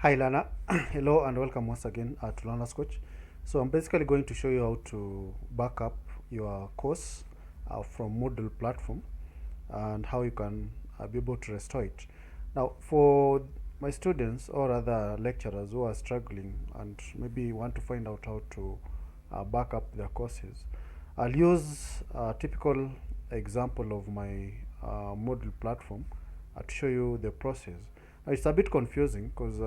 Hi Lana, hello and welcome once again to Lana's Coach. So I'm basically going to show you how to back up your course from Moodle platform and how you can be able to restore it. Now for my students or other lecturers who are struggling and maybe want to find out how to back up their courses, I'll use a typical example of my Moodle platform to show you the process. It's a bit confusing because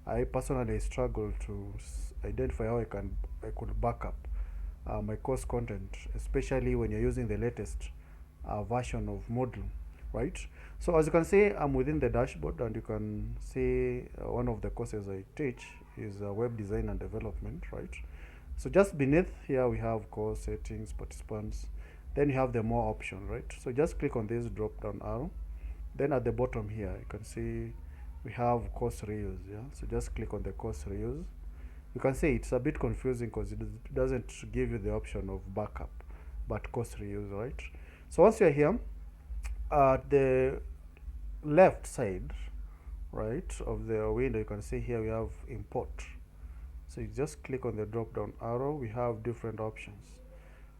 I personally struggle to identify how I could back up my course content, especially when you're using the latest version of Moodle, right? So as you can see, I'm within the dashboard, and you can see one of the courses I teach is web design and development, right? So just beneath here we have course settings, participants. Then you have the more option, right? So just click on this drop down arrow. Then at the bottom here you can see we have course reuse. Yeah, so just click on the course reuse. You can see it's a bit confusing because it doesn't give you the option of backup, but course reuse, right? So once you're here, at the left side, right, of the window, you can see here we have import. So you just click on the drop down arrow. We have different options.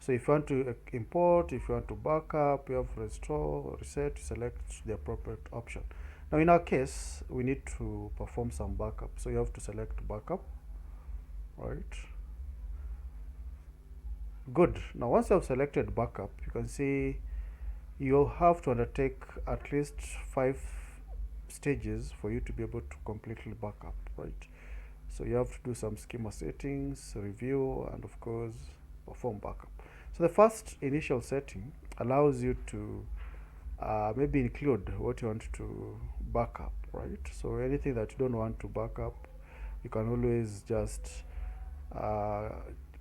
So if you want to import, if you want to backup, you have restore, reset, select the appropriate option. Now in our case, we need to perform some backup. So you have to select backup, right? Good. Now once you have selected backup, you can see you have to undertake at least 5 stages for you to be able to completely backup, right? So you have to do some schema settings, review, and of course perform backup. So the first initial setting allows you to maybe include what you want to back up, right? So anything that you don't want to back up, you can always just uh,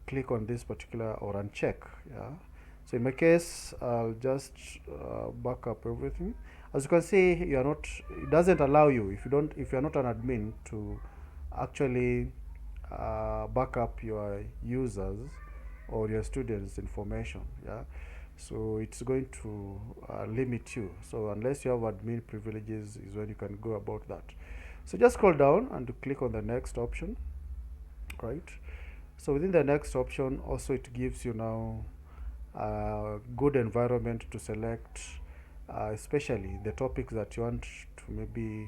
click on this particular or uncheck. Yeah. So in my case, I'll just back up everything. As you can see, you are not. It doesn't allow you if you are not an admin to actually back up your users or your students' information. Yeah. So it's going to limit you. So unless you have admin privileges, is when you can go about that. So just scroll down and click on the next option, right? So within the next option, also it gives you now a good environment to select, especially the topics that you want to maybe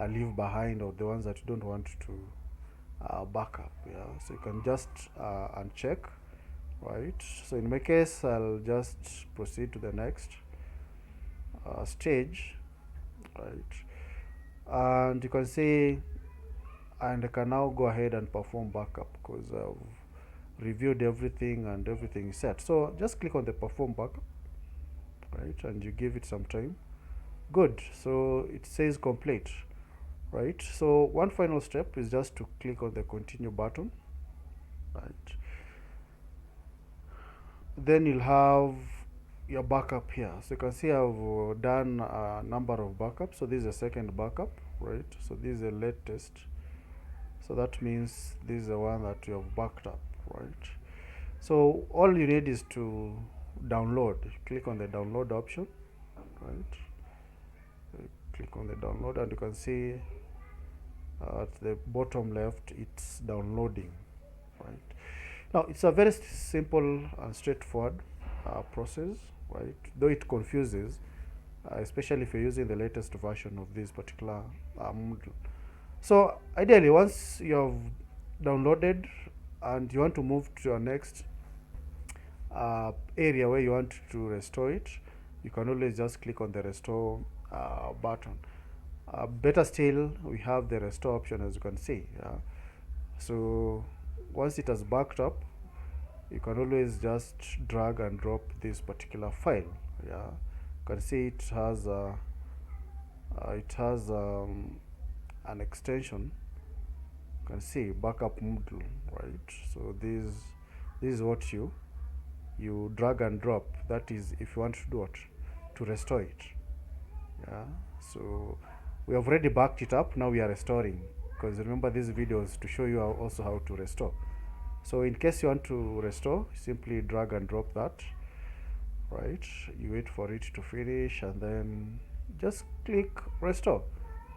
leave behind, or the ones that you don't want to back up. Yeah, so you can just uncheck, right? So in my case, I'll just proceed to the next stage, right? And you can see, and I can now go ahead and perform backup because I've reviewed everything and everything is set. So just click on the perform backup, right, and you give it some time. Good. So it says complete, right? So one final step is just to click on the continue button, right? Then you'll have your backup here. So you can see I've done a number of backups. So this is a second backup, right? So this is the latest. So that means this is the one that you have backed up, right? So all you need is to download. Click on the download option, right? Click on the download, and you can see at the bottom left it's downloading, right? Now it's a very simple and straightforward process, right? Though it confuses, especially if you're using the latest version of this particular Moodle. So ideally, once you have downloaded and you want to move to your next area where you want to restore it, you can always just click on the restore button. Better still, we have the restore option, as you can see. So once it has backed up, you can always just drag and drop this particular file. Yeah, you can see it has an extension. You can see backup Moodle, right? So this is what you drag and drop. That is if you want to do it, to restore it. Yeah, so we have already backed it up. Now we are restoring, because remember this video is to show you also how to restore. So in case you want to restore, simply drag and drop that, right? You wait for it to finish and then just click restore.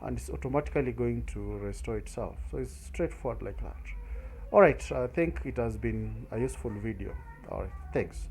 and it's automatically going to restore itself. So it's straightforward like that. All right, I think it has been a useful video. All right, thanks.